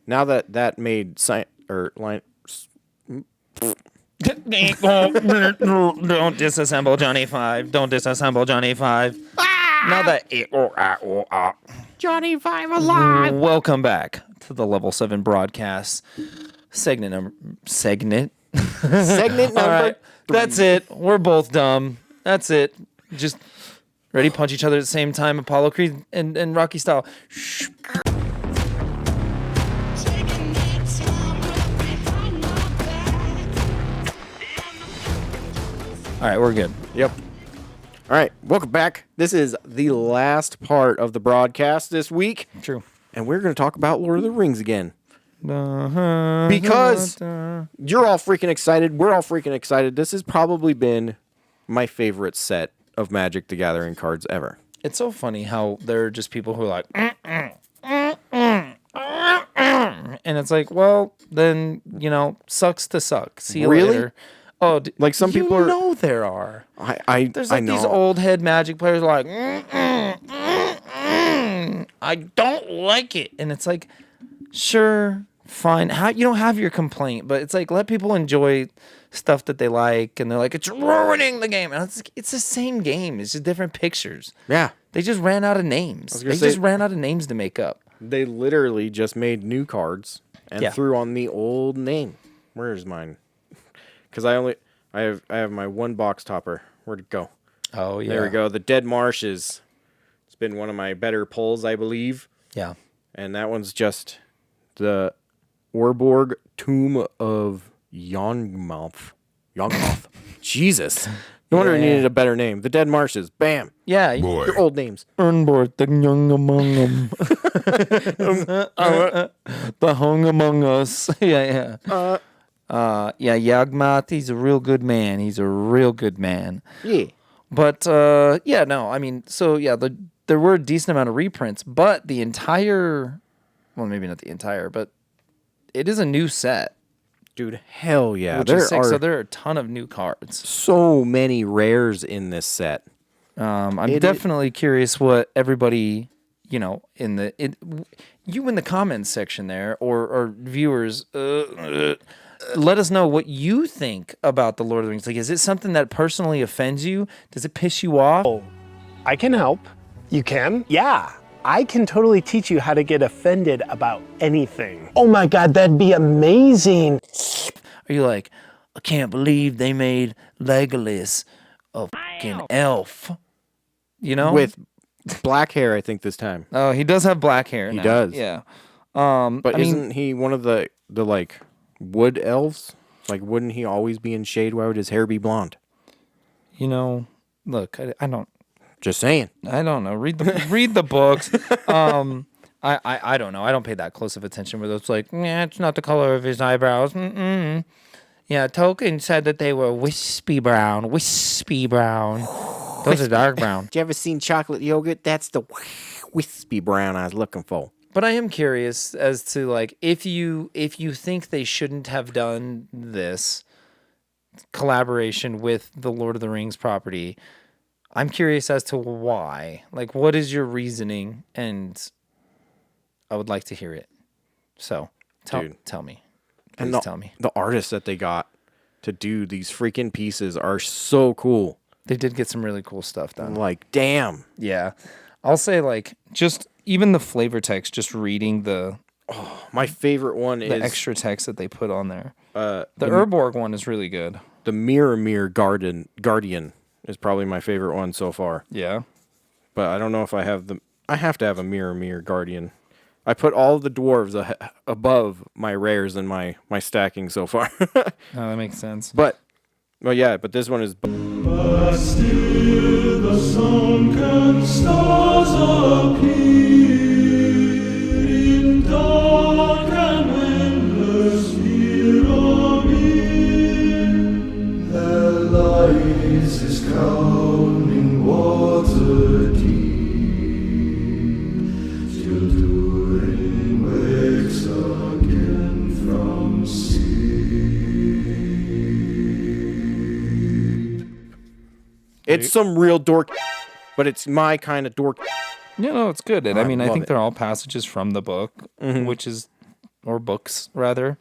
now that made or line. Don't disassemble Johnny 5. Don't disassemble Johnny 5. Now that Johnny 5 alive. Welcome back to the Level 7 broadcast segment number. Segment All number. right, that's it. We're both dumb. That's it. Just ready to punch each other at the same time, Apollo Creed and Rocky style. Shh. All right, we're good. Yep. All right, welcome back. This is the last part of the broadcast this week. True. And we're going to talk about Lord of the Rings again. Because you're all freaking excited. We're all freaking excited. This has probably been my favorite set of Magic the Gathering cards ever. It's so funny how there are just people who are like, and it's like, well, then, sucks to suck. See you later. Oh, like some people are. No, there are. There's like I know. these old head Magic players like, I don't like it, and it's like, sure, fine. You don't have your complaint, but it's like let people enjoy stuff that they like, and they're like, it's ruining the game, and it's the same game. It's just different pictures. Yeah, they just ran out of names. Just ran out of names to make up. They literally just made new cards and threw on the old name. Where's mine? Because I have my one box topper. Where'd it go? Oh yeah, there we go. The Dead Marshes. It's been one of my better pulls, I believe. Yeah, and that one's just the Orborg Tomb of Yawgmoth. Jesus, no wonder it needed a better name. The Dead Marshes. Bam. Yeah, your old names. Urnborg, the young among them. The hung among us. Yeah. Yawgmoth, he's a real good man. Yeah. But, no, I mean, so, there were a decent amount of reprints, but the entire, well, maybe not the entire, but it is a new set. Dude, hell yeah. So there are a ton of new cards. So many rares in this set. I'm definitely curious what everybody, in the comments section there, or viewers, let us know what you think about the Lord of the Rings. Like, is it something that personally offends you? Does it piss you off? Oh, I can help. You can? Yeah. I can totally teach you how to get offended about anything. Oh my God, that'd be amazing. Are you like, I can't believe they made Legolas a fucking elf? With black hair, I think, this time. Oh, he does have black hair now. He does. Yeah. But isn't he one of the like wood elves? Like, wouldn't he always be in shade? Why would his hair be blonde? Look, I don't. Just saying. I don't know. Read the books. I don't know. I don't pay that close of attention where it's like, it's not the color of his eyebrows. Mm-mm. Yeah, Tolkien said that they were wispy brown. Those are dark brown. You ever seen chocolate yogurt? That's the wispy brown I was looking for. But I am curious as to, like, if you think they shouldn't have done this collaboration with the Lord of the Rings property, I'm curious as to why. Like, what is your reasoning? And I would like to hear it. So, tell me. Please tell me. The artists that they got to do these freaking pieces are so cool. They did get some really cool stuff done. Like, damn. Yeah. I'll say, like, just even the flavor text, just reading my favorite one is the extra text that they put on there. The Urborg one is really good. The Mirror Guardian is probably my favorite one so far. Yeah. But I don't know if I have I have to have a Mirror Guardian. I put all the dwarves above my rares in my stacking so far. Oh, that makes sense. But this one is. But still the sunken stars appear in dark and endless fear of me. Their light is his counting water deep, till Turin wakes again from sleep. It's some real dork, but it's my kind of dork. Yeah, no, it's good. And I mean, I love think it. they're all passages from the book, which is or books rather,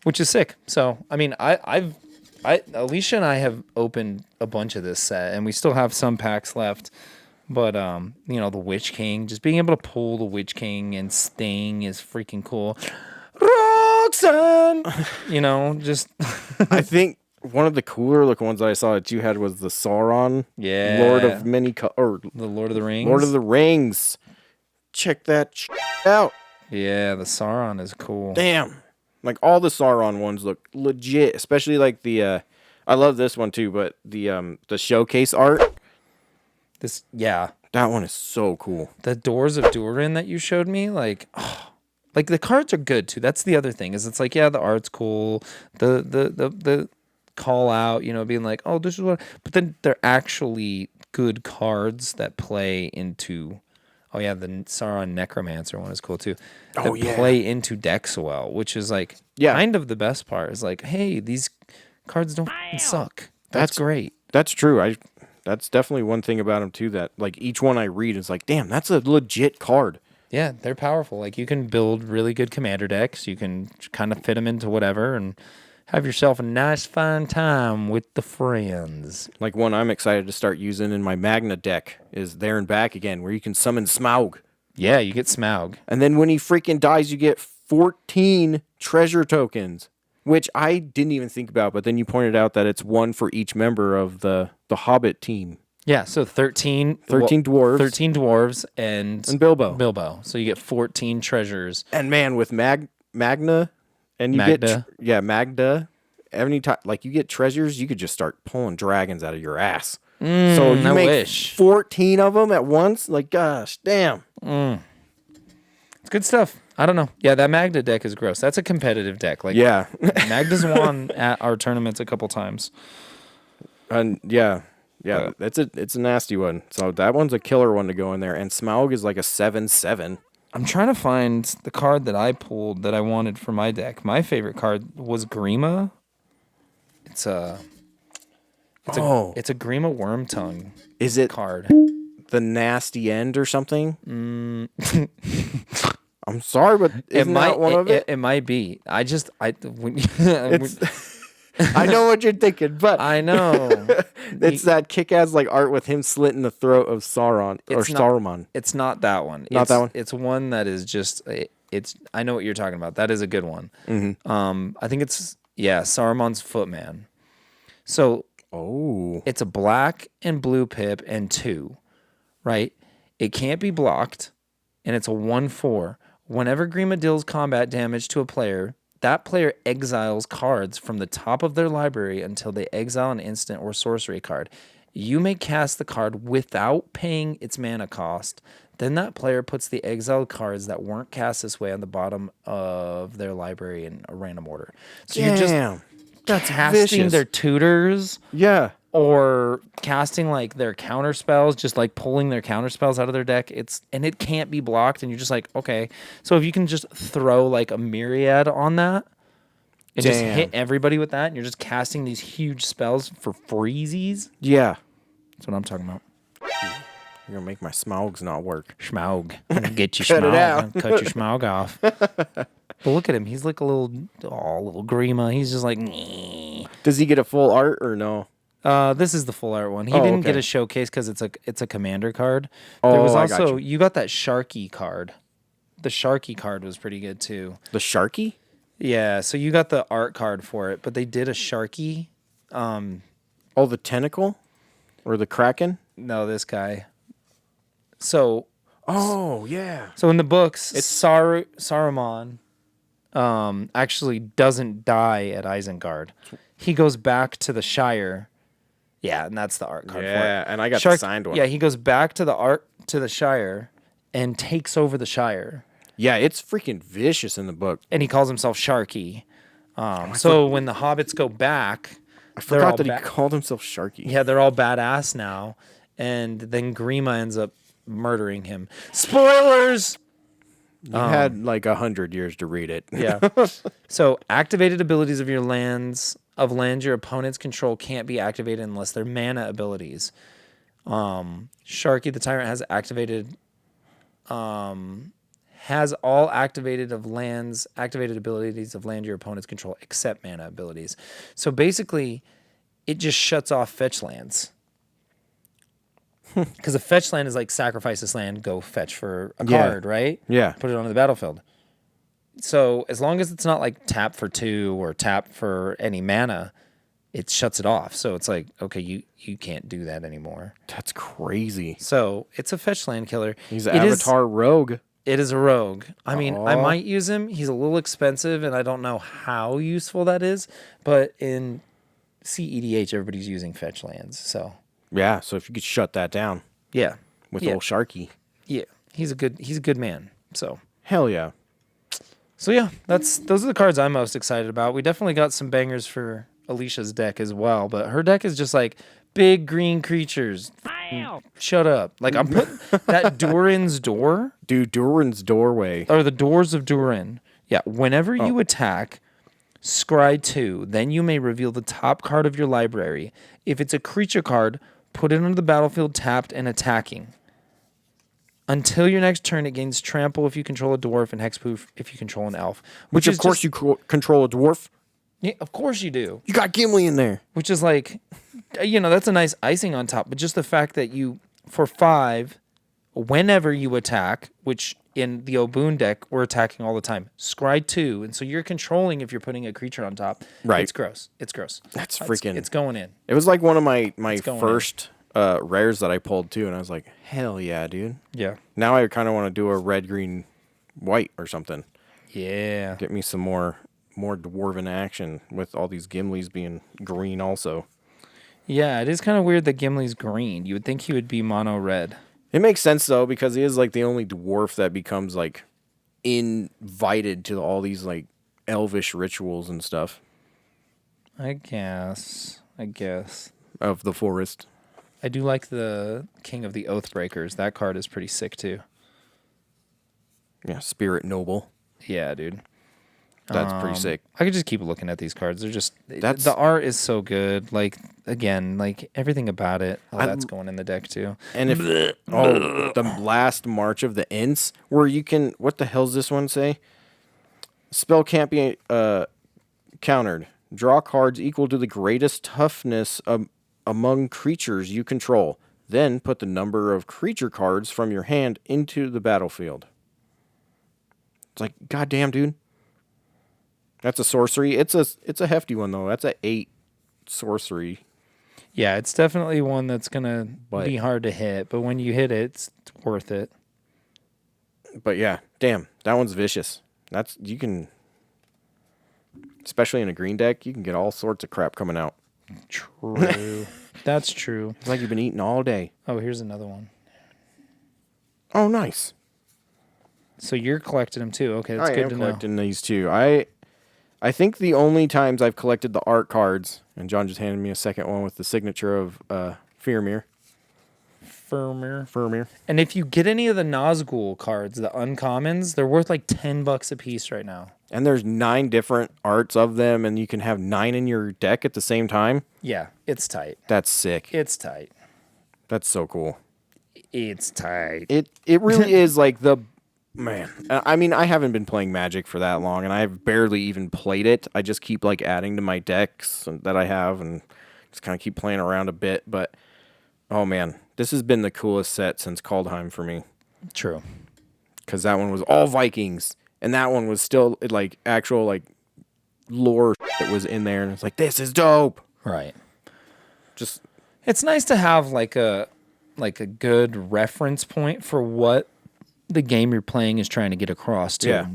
which is sick. So I mean, Alicia and I have opened a bunch of this set, and we still have some packs left. But you know, the Witch King, just being able to pull the Witch King and Sting is freaking cool. Roxanne, you know, just I think one of the cooler looking ones that I saw that you had was the Sauron, Lord of Many or the Lord of the Rings. Lord of the Rings. Check that out. Yeah, the Sauron is cool. Damn. Like all the Sauron ones look legit, especially like the I love this one too, but the showcase art. Yeah. That one is so cool. The Doors of Durin that you showed me, like the cards are good too. That's the other thing, is it's like, yeah, the art's cool. The call out, you know, being like, oh, this is what, but then they're actually good cards that play into, oh yeah, the Sauron Necromancer one is cool too. Oh, that yeah. play into decks well, which is like kind of the best part. Is like, hey, these cards don't suck. That's great. That's true. That's definitely one thing about them too, that like each one I read is like, damn, that's a legit card. Yeah, they're powerful. Like you can build really good commander decks. You can kind of fit them into whatever and have yourself a nice fine time with the friends. Like one I'm excited to start using in my Magna deck is There and Back Again, where you can summon Smaug. Yeah, you get Smaug. And then when he freaking dies, you get 14 treasure tokens, which I didn't even think about. But then you pointed out that it's one for each member of the Hobbit team. Yeah, so 13 dwarves. 13 dwarves and Bilbo. So you get 14 treasures. And man, with Magna, and you Magda. get Magda. Every time, like you get treasures, you could just start pulling dragons out of your ass. So you make 14 of them at once. Like, gosh, damn. It's good stuff. I don't know. Yeah, that Magda deck is gross. That's a competitive deck. Like, yeah, Magda's won at our tournaments a couple times. And yeah, it's a nasty one. So that one's a killer one to go in there. And Smaug is like a 7/7. I'm trying to find the card that I pulled that I wanted for my deck. My favorite card was Grima. It's a Grima Wormtongue. Is it card? The Nasty End or something? I'm sorry, but isn't that one of it? It might be. I know what you're thinking, but I know it's that kick-ass like art with him slitting the throat of Sauron or Saruman. It's not that one. That one. It's one that is just. I know what you're talking about. That is a good one. Mm-hmm. I think it's Saruman's Footman. So it's a black and blue pip and 2, right? It can't be blocked, and it's a 1/4. Whenever Grima deals combat damage to a player, that player exiles cards from the top of their library until they exile an instant or sorcery card. You may cast the card without paying its mana cost. Then that player puts the exiled cards that weren't cast this way on the bottom of their library in a random order. So you're just casting vicious. their tutors. Yeah. Or casting like their counter spells, just like pulling their counter spells out of their deck. And it can't be blocked, and you're just like, okay. So if you can just throw like a myriad on that and just hit everybody with that, and you're just casting these huge spells for freezies. Yeah. That's what I'm talking about. You're gonna make my Smaugs not work. Schmaug. Get your Cut it Schmaug. out. Cut your Schmaug off. But look at him. He's like a little Grima. He's just like, nee. Does he get a full art or no? This is the full art one. He didn't get a showcase because it's a commander card. Oh, There was I got also you. you got that Sharky card. The Sharky card was pretty good too. The Sharky? Yeah, so you got the art card for it, but they did a Sharky. Oh, the tentacle? Or the Kraken? No, this guy. So Oh, yeah. in the books, it's Saruman actually doesn't die at Isengard. He goes back to the Shire. Yeah, and that's the art card for it. Yeah, and I got the signed one. Yeah, he goes back to the Shire and takes over the Shire. Yeah, it's freaking vicious in the book. And he calls himself Sharky. So when the hobbits go back, I forgot that he called himself Sharky. yeah, they're all badass now. And then Grima ends up murdering him. Spoilers! You had like 100 years to read it. Yeah. So activated abilities of lands your opponents control can't be activated unless they're mana abilities. Sharky the Tyrant has activated has all activated abilities of land your opponents control except mana abilities. So basically, it just shuts off fetch lands. Because a fetch land is like sacrifice this land, go fetch for a card, right? Yeah. Put it onto the battlefield. So as long as it's not like tap for 2 or tap for any mana, it shuts it off. So it's like, okay, you can't do that anymore. That's crazy. So it's a fetch land killer. He's an avatar rogue. It is a rogue. I mean, I might use him. He's a little expensive, and I don't know how useful that is. But in CEDH, everybody's using fetch lands. So Yeah, so if you could shut that down yeah, with yeah, old Sharky. yeah, he's a good man. So Hell yeah. yeah, those are the cards I'm most excited about. We definitely got some bangers for Alicia's deck as well, but her deck is just like big green creatures. Shut up. Like I'm putting that Durin's Door. Dude, Durin's Doorway. Or the Doors of Durin. Yeah, whenever you attack, scry 2, then you may reveal the top card of your library. If it's a creature card, put it onto the battlefield tapped and attacking. Until your next turn, it gains trample if you control a dwarf and hexproof if you control an elf. Which of course you control a dwarf. Yeah, of course you do. You got Gimli in there. Which is like, that's a nice icing on top. But just the fact that for 5, whenever you attack, which in the Oboon deck, we're attacking all the time, scry 2. And so you're controlling if you're putting a creature on top. Right. It's gross. It's gross. That's freaking... It's going in. It was like one of my going first rares that I pulled too, and I was like, hell yeah, dude. Yeah. Now I kind of want to do a red, green, white or something. Yeah. Get me some more dwarven action with all these Gimlis being green also. Yeah, it is kind of weird that Gimli's green. You would think he would be mono red. It makes sense though, because he is like the only dwarf that becomes like invited to all these like elvish rituals and stuff I guess. of the forest. I do like the King of the Oathbreakers. That card is pretty sick too. Yeah, Spirit Noble. Yeah, dude. That's pretty sick. I could just keep looking at these cards. They're just That's- the art is so good. Like again, like everything about it. Oh, that's going in the deck too. And if the last March of the Ints, where you can, what the hell's this one say? Spell can't be countered. Draw cards equal to the greatest toughness among creatures you control. Then put the number of creature cards from your hand into the battlefield. It's like, goddamn, dude. That's a sorcery. It's a hefty one though. That's a 8 sorcery. Yeah, it's definitely one that's gonna be hard to hit, but when you hit it, it's worth it. But yeah, damn, that one's vicious. You can, especially in a green deck, you can get all sorts of crap coming out. True. That's true. It's like you've been eating all day. Oh, here's another one. Oh, nice. So you're collecting them too. Okay, that's I good am to know. collecting these too. I think the only times I've collected the art cards, and John just handed me a second one with the signature of Firmir. Firmir. And if you get any of the Nazgul cards, the uncommons, they're worth like $10 a piece right now. And there's 9 different arts of them, and you can have 9 in your deck at the same time. Yeah, it's tight. That's sick. It's tight. That's so cool. It's tight. It really is like the... Man, I mean, I haven't been playing Magic for that long, and I've barely even played it. I just keep like adding to my decks that I have, and just kind of keep playing around a bit. But oh man, this has been the coolest set since Kaldheim for me. True. Because that one was all Vikings, and that one was still like actual like lore that was in there, and it's like, this is dope. Right. Just It's nice to have like a good reference point for what the game you're playing is trying to get across to. Yeah.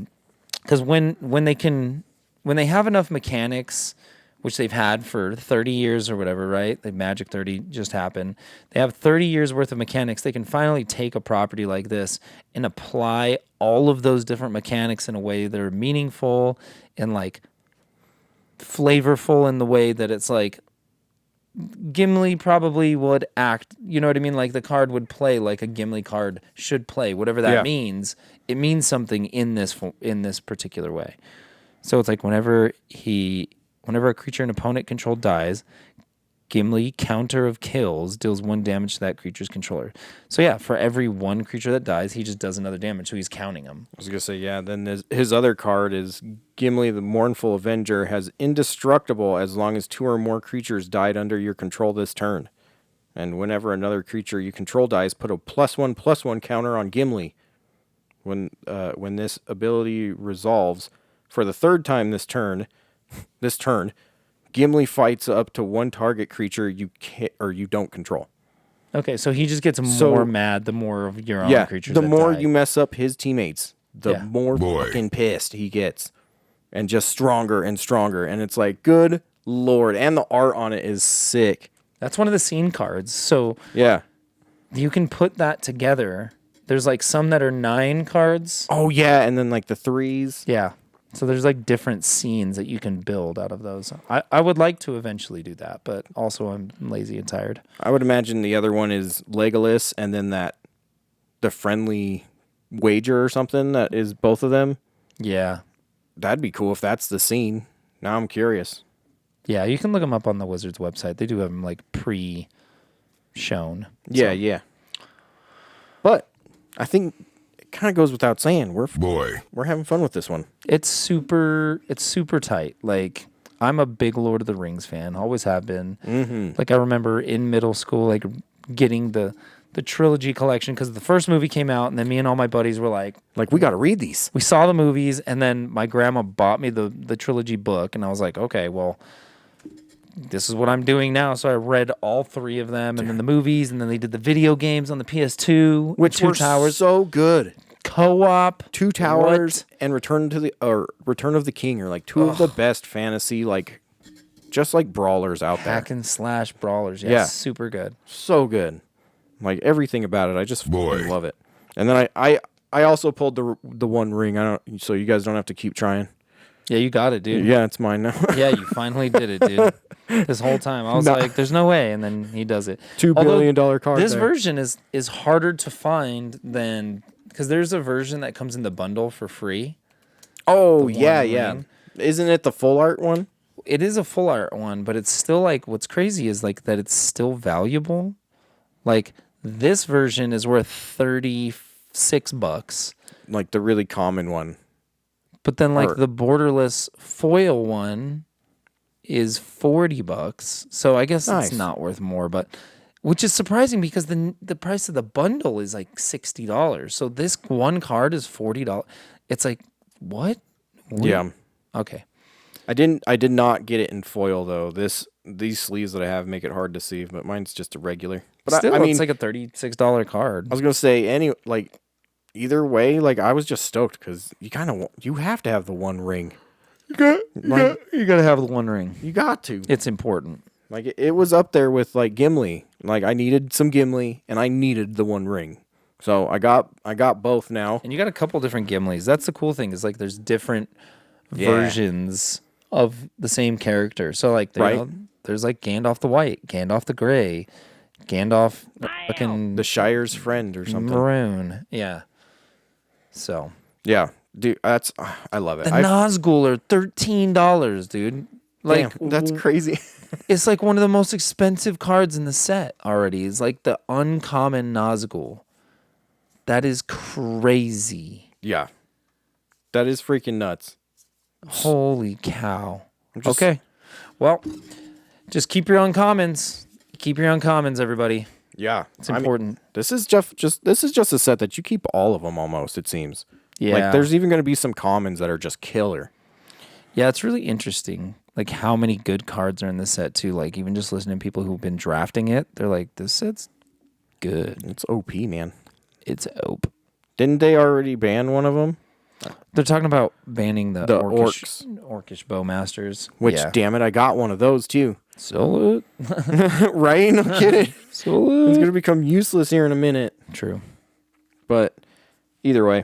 Because when they have enough mechanics, which they've had for 30 years or whatever, right? The Magic 30 just happened. They have 30 years worth of mechanics. They can finally take a property like this and apply all of those different mechanics in a way that are meaningful and like flavorful in the way that it's like Gimli probably would act, you know what I mean? Like the card would play like a Gimli card should play, whatever that means. It means something in this particular way. So it's like whenever a creature an opponent controlled dies, Gimli, counter of kills, deals 1 damage to that creature's controller. So yeah, for every 1 creature that dies, he just does another damage. So he's counting them. I was gonna say, yeah. Then his other card is Gimli, the Mournful Avenger, has indestructible as long as 2 or more creatures died under your control this turn. And whenever another creature you control dies, put a +1/+1 counter on Gimli. When this ability resolves for the 3rd time this turn, Gimli fights up to 1 target creature you don't control. Okay, so he just gets more mad the more of your own creatures. The that more die. you mess up his teammates, the more fucking pissed he gets, and just stronger and stronger. And it's like, good lord, and the art on it is sick. That's one of the scene cards. So Yeah. you can put that together. There's like some that are 9 cards. Oh yeah, and then like the 3s. Yeah. So there's like different scenes that you can build out of those. I would like to eventually do that, but also I'm lazy and tired. I would imagine the other one is Legolas, and then the friendly wager or something that is both of them. Yeah. That'd be cool if that's the scene. Now I'm curious. Yeah, you can look them up on the Wizards website. They do have them like pre-shown. Yeah, yeah. But I think it kind of goes without saying. We're having fun with this one. It's super tight. Like, I'm a big Lord of the Rings fan, always have been. Mm-hmm. Like, I remember in middle school, like getting the trilogy collection because the first movie came out, and then me and all my buddies were like, we got to read these. we saw the movies, and then my grandma bought me the trilogy book, and I was like, okay, well, this is what I'm doing now. So I read all 3 of them, and then the movies, and then they did the video games on the PS2, Which Two were Towers so good. co-op, Two Towers and Return of the King are like 2 of the best fantasy, like just like brawlers out there. hack and slash brawlers. Yeah. Super good. So good. Like everything about it, I just fucking love it. And then I also pulled the One Ring. So you guys don't have to keep trying. Yeah, you got it, dude. Yeah, it's mine now. Yeah, you finally did it, dude. This whole time, I was like, "There's no way," and then he does it. $2 billion card. This there. version is harder to find than because there's a version that comes in the bundle for free. Oh the yeah, One yeah. Ring. Isn't it the full art one? It is a full art one, but it's still like what's crazy is like that it's still valuable. Like this version is worth $36, Like the really common one. but then like the borderless foil one is $40. So I guess Nice. it's not worth more, but which is surprising because the price of the bundle is like $60. So this one card is $40. It's like what? Yeah. Okay. I did not get it in foil though. These sleeves that I have make it hard to see, but mine's just a regular. But Still, I mean, it's like a $36 card. I was gonna say either way, like I was just stoked because you have to have the One Ring. You got to have the One Ring. You got to. It's important. Like it was up there with like Gimli. Like I needed some Gimli and I needed the One Ring. So I got both now. And you got a couple different Gimlis. That's the cool thing is like there's different versions of the same character. So like there's like Gandalf the White, Gandalf the Gray, Gandalf fucking The Shire's friend or something. maroon. Yeah. So Yeah. Dude, I love it. the Nazgul are $13, dude. Like Damn, that's crazy. it's like one of the most expensive cards in the set already. It's like the uncommon Nazgul. That is crazy. Yeah. That is freaking nuts. Holy cow. Okay. Well, just keep your uncommons. Keep your uncommons, everybody. Yeah. It's important. This is just a set that you keep all of them almost, it seems. Yeah. Like there's even going to be some commons that are just killer. Yeah, it's really interesting. Like how many good cards are in this set too. Like even just listening to people who've been drafting it, they're like, this set's good. It's OP, man. It's OP. Didn't they already ban one of them? They're talking about banning the orcs. Orcish Bowmasters. Which, yeah. damn it, I got one of those too. So Right? No kidding. so It's going to become useless here in a minute. True. But either way,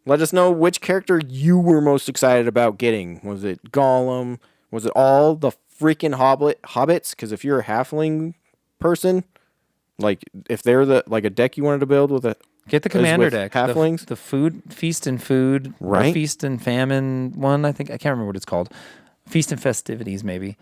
let us know which character you were most excited about getting. Was it Gollum? Was it all the freaking hobbits? Because if you're a halfling person, like if they're like a deck you wanted to build with Get the commander with deck. halflings? The food, feast and food. Right. Feast and famine one. I can't remember what it's called. Feast and festivities, maybe.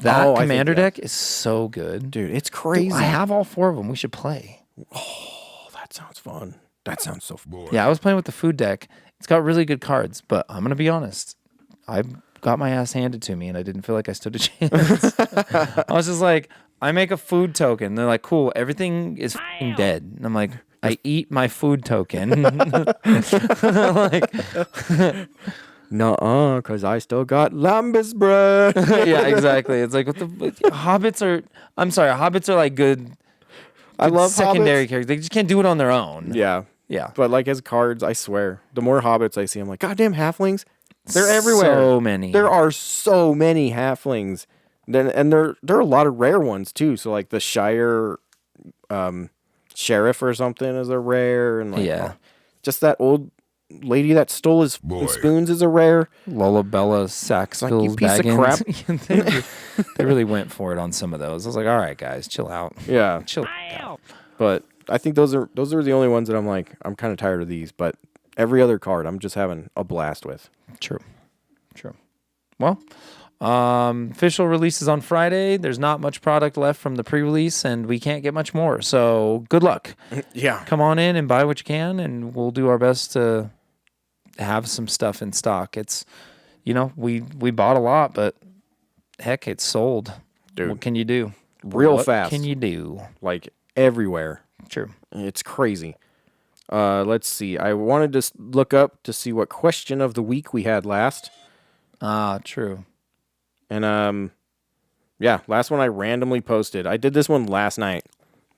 That Oh, I think, commander yeah. deck is so good. Dude, it's Dude, crazy. I have all 4 of them. We should play. Oh, that sounds fun. That sounds so fun. Yeah, I was playing with the food deck. It's got really good cards, but I'm going to be honest. I got my ass handed to me, and I didn't feel like I stood a chance. I was just like, I make a food token. They're like, cool, everything is f***ing dead. And I'm like, I eat my food token. Like, Nuh-uh, because I still got lambus bread. yeah, exactly. It's like, what the hobbits are. I'm sorry, hobbits are like good. I love secondary hobbits. characters. They just can't do it on their own. Yeah. Yeah. But like as cards, I swear, the more hobbits I see, I'm like, goddamn halflings. They're everywhere. So many. There are so many halflings. And there are a lot of rare ones too. So like the Shire sheriff or something is a rare, and like just that old lady that stole his spoons is a rare. Lullabella Saxville's like, you piece of Baggins. they really went for it on some of those. I was like, all right, guys, chill out. Yeah. Chill out. But I think those are the only ones that I'm like, I'm kind of tired of these, but every other card I'm just having a blast with. True. Well, official release is on Friday. There's not much product left from the pre-release, and we can't get much more. So good luck. Yeah. Come on in and buy what you can, and we'll do our best to have some stuff in stock. It's, we bought a lot, but heck, it's sold. Dude. What can you do? Real What fast. can you do? Like everywhere. True. It's crazy. Let's see. I wanted to look up to see what question of the week we had last. True. And last one I randomly posted. I did this one last night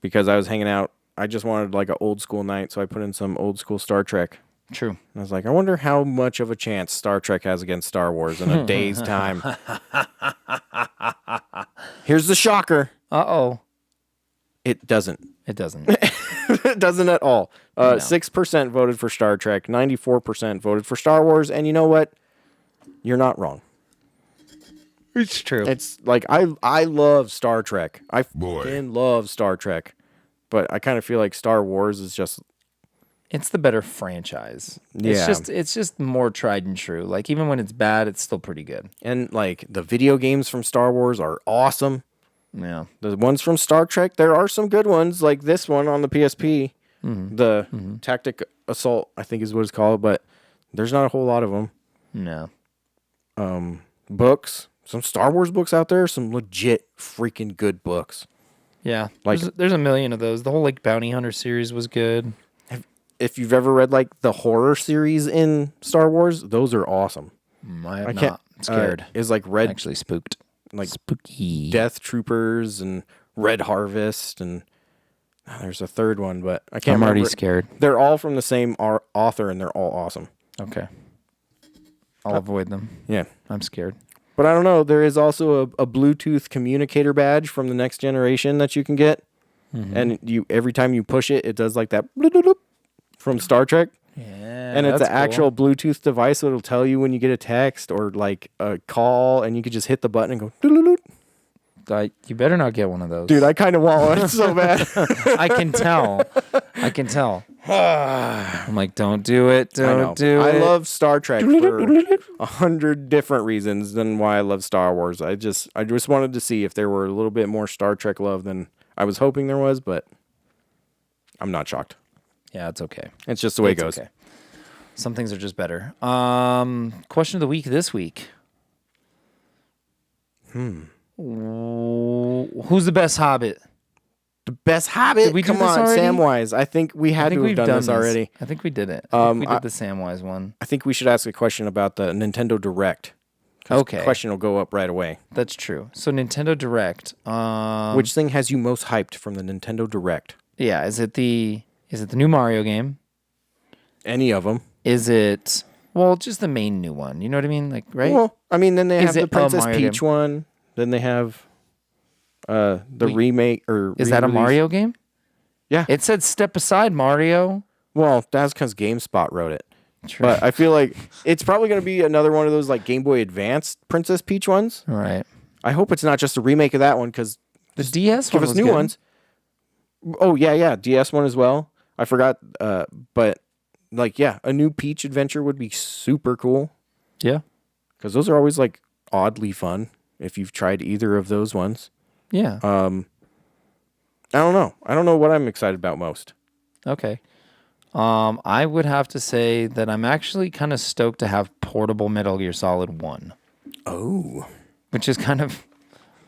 because I was hanging out. I just wanted like an old school night, so I put in some old school Star Trek. True. And I was like, I wonder how much of a chance Star Trek has against Star Wars in a day's time. Here's the shocker. Uh-oh. It doesn't. It doesn't. It doesn't at all. 6% voted for Star Trek. 94% voted for Star Wars. And you know what? You're not wrong. It's true. It's like I love Star Trek. I fucking love Star Trek. But I kind of feel like Star Wars is just... It's the better franchise. Yeah. It's just more tried and true. Like, even when it's bad, it's still pretty good. And like the video games from Star Wars are awesome. Yeah. The ones from Star Trek, there are some good ones, like this one on the PSP. The Tactic Assault, I think is what it's called, but there's not a whole lot of them. No. Books, some Star Wars books out there, some legit freaking good books. Yeah. Like- There's a million of those. The whole like Bounty Hunter series was good. If you've ever read like the horror series in Star Wars, those are awesome. I have I can't. not. Scared. Is like Red, Actually spooked. like Spooky. Death Troopers and Red Harvest, and there's a third one, but I can't I'm remember. already scared. They're all from the same author, and they're all awesome. Okay. I'll avoid them. Yeah. I'm scared. But I don't know. There is also a Bluetooth communicator badge from the next generation that you can get, and every time you push it, it does like that bloop, bloop, bloop from Star Trek, Yeah. and it's that's an actual Bluetooth device that'll tell you when you get a text or like a call, and you could just hit the button and go. Bloop, bloop, bloop. cool. You better not get one of those. Dude, I kind of want one so bad. I can tell. I'm like, don't do it. I know. Don't do I it. love Star Trek for 100 different reasons than why I love Star Wars. I just wanted to see if there were a little bit more Star Trek love than I was hoping there was, but I'm not shocked. Yeah, it's okay. It's just the way it It's goes. okay. Some things are just better. Question of the week this week. Who's the best Hobbit? The best Hobbit. Did we do Come this on, already? Samwise. I think we had to have done this already. I think we did it. I think we I- did the Samwise one. I think we should ask a question about the Nintendo Direct. 'Cause Okay. The question will go up right away. That's true. So Nintendo Direct. Which thing has you most hyped from the Nintendo Direct? Yeah, is it the new Mario game? Any of them? Is it just the main new one? You know what I mean? Like, right? Well, I mean, then they Is have the it a Princess Mario Peach game? one. Then they have the remake or Is that a re-release. Mario game? Yeah. It said step aside Mario. Well, that's because GameSpot wrote it. True. But I feel like it's probably going to be another one of those like Game Boy Advance Princess Peach ones. All right. I hope it's not just a remake of that one because The DS give one us was new good. ones. Oh yeah, DS one as well. I forgot, but like a new Peach adventure would be super cool Yeah. because those are always like oddly fun. if you've tried either of those ones. Yeah. I don't know. I don't know what I'm excited about most. Okay. I would have to say that I'm actually kind of stoked to have portable Metal Gear Solid 1. Oh. Which is kind of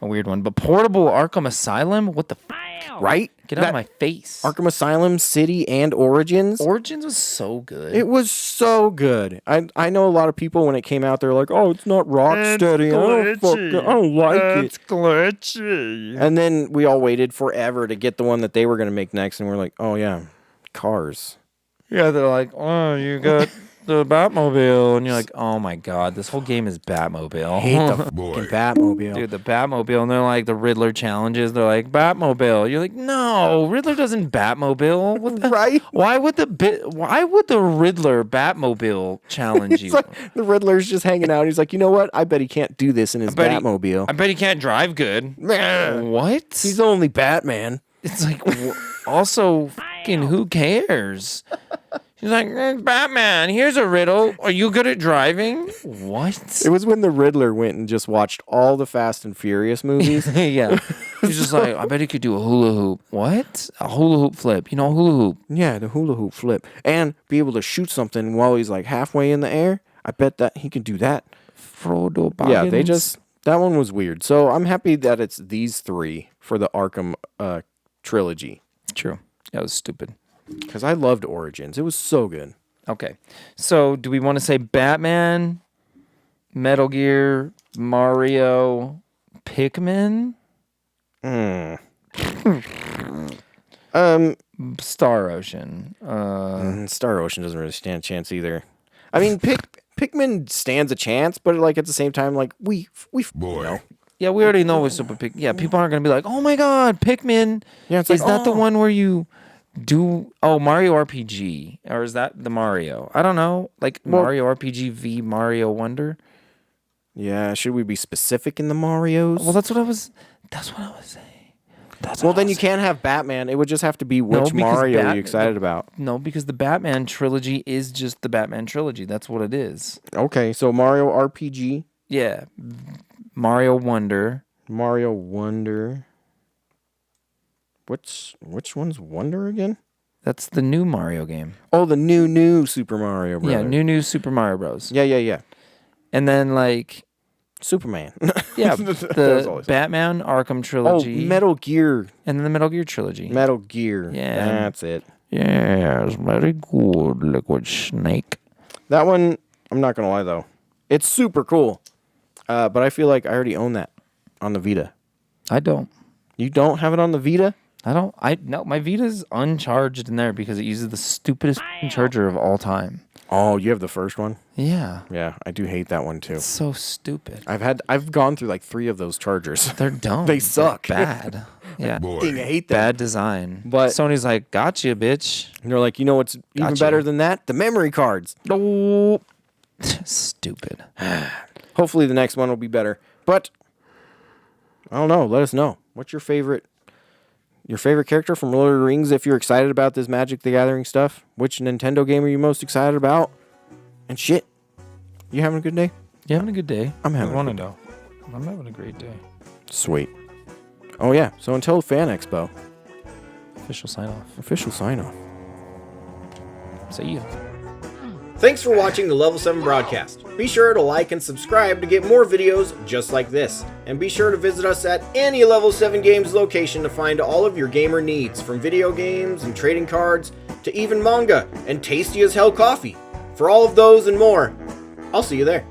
a weird one. But portable Arkham Asylum? What the f***? Right? Get out of my face. Arkham Asylum, City, and Origins. Origins was so good. It was so good. I know a lot of people when it came out, they're like, "Oh, it's not Rocksteady. I don't like it. It's glitchy. And then we all waited forever to get the one that they were going to make next, and we're like, "Oh yeah, Cars." Yeah, they're like, oh, you got the Batmobile. And you're like, oh my God, this whole game is Batmobile. Hate the fucking Batmobile. Dude, the Batmobile, and they're like, the Riddler challenges, they're like, Batmobile. You're like, no, Riddler doesn't Batmobile. What the, Right? Why would the Riddler Batmobile challenge you? It's like the Riddler's just hanging out. He's like, you know what? I bet he can't do this in his Batmobile. I bet he can't drive good. What? He's only Batman. It's like, also, fucking who cares? He's like, Batman, here's a riddle. Are you good at driving? What? It was when the Riddler went and just watched all the Fast and Furious movies. Yeah. He's just like, I bet he could do a hula hoop. What? A hula hoop flip. You know, hula hoop. Yeah, the hula hoop flip. And be able to shoot something while he's like halfway in the air. I bet that he can do that. Frodo Baggins. Yeah, that one was weird. So I'm happy that it's these three for the Arkham trilogy. True. That was stupid. Because I loved Origins. It was so good. Okay. So do we want to say Batman, Metal Gear, Mario, Pikmin? Star Ocean. Star Ocean doesn't really stand a chance either. I mean, Pikmin stands a chance, but like at the same time, like we know. Yeah, we already know it's Super Pikmin. Yeah, people aren't gonna be like, "Oh my God, Pikmin!" Yeah, it's is like, that the oh. one where you do Mario RPG, or is that the Mario? I don't know, like Mario RPG v Mario Wonder. Yeah, should we be specific in the Marios? Well, that's what I was saying. Well, then you can't have Batman. It would just have to be which because Mario are you excited about? No, because the Batman trilogy is just the Batman trilogy. That's what it is. Okay, so Mario RPG, Yeah, Mario Wonder. Mario Wonder. Which one's Wonder again? That's the new Mario game. Oh, the new Super Mario Bros. Yeah, new Super Mario Bros. Yeah. And then like Superman. yeah, That was the always- Batman Arkham Oh, trilogy. Metal Gear. And then the Metal Gear trilogy. Metal Gear. Yeah. That's it. Yes, very good, Liquid Snake. That one, I'm not gonna lie though, it's super cool. But I feel like I already own that on the Vita. I don't. You don't have it on the Vita? No, my Vita's uncharged in there because it uses the stupidest f***ing charger of all time. Oh, you have the first one? Yeah. Yeah, I do hate that one too. It's so stupid. I've gone through like 3 of those chargers. They're dumb. They suck. They're bad. Yeah. Dang, I hate that. Bad design. But- Sony's like, gotcha, bitch. And they're like, you know what's even Gotcha. better than that? The memory cards. Oh. Stupid. Hopefully the next one will be better. But I don't know. Let us know. What's your favorite character from Lord of the Rings if you're excited about this Magic the Gathering stuff? Which Nintendo game are you most excited about? And shit. You having a good day? You having a good day? I'm having I a want to good know. I'm having a great day. Sweet. Oh yeah. So until Fan Expo. Official sign off. Official sign off. See ya. Thanks for watching the Level 7 broadcast. Be sure to like and subscribe to get more videos just like this. And be sure to visit us at any Level 7 Games location to find all of your gamer needs, from video games and trading cards to even manga and tasty as hell coffee. For all of those and more, I'll see you there.